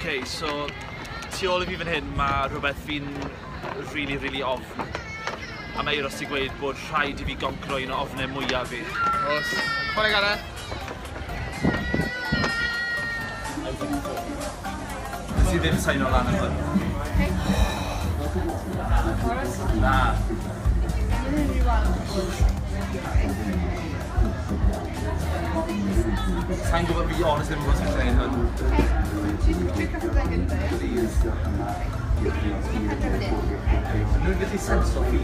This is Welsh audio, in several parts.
Okay, so tu ôl I fi fan hyn mae rhywbeth fi'n really ofn. A mae Euros I gweud bod rhaid I fi goncro un o ofnau mwyaf fi. Oes. Chwarae Gareth. Nes I ddim sain o lan yn hwn. Na. Sa'n gwybod fi honest ddim yn gwybod sy'n lle hwn. Nw'n gallu sensio fi.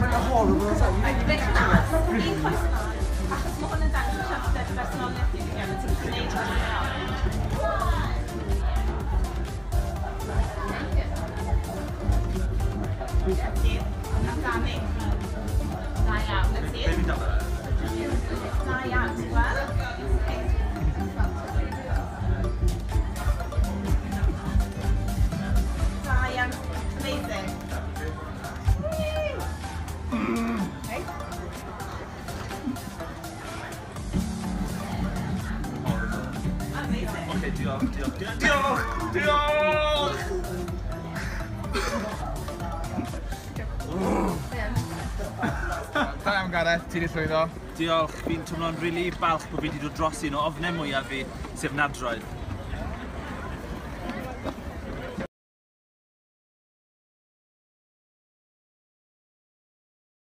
Mae'n horrible yn sain. Un cwestiwn, achos mae hwn yn dangos siarad personoliaeth I fi gan, ti'n gwneud hwnna'n iawn. Amdani. Da iawn, y ti? Da iawn, ti'n gweld? Da iawn, amazing. Amazing. Okay, diolch! Da iawn Gareth, ti 'di llwyddo. Diolch, fi'n teimlo'n rili balch bod fi wedi dod dros un o ofnau mwyaf fi, sef nadroedd.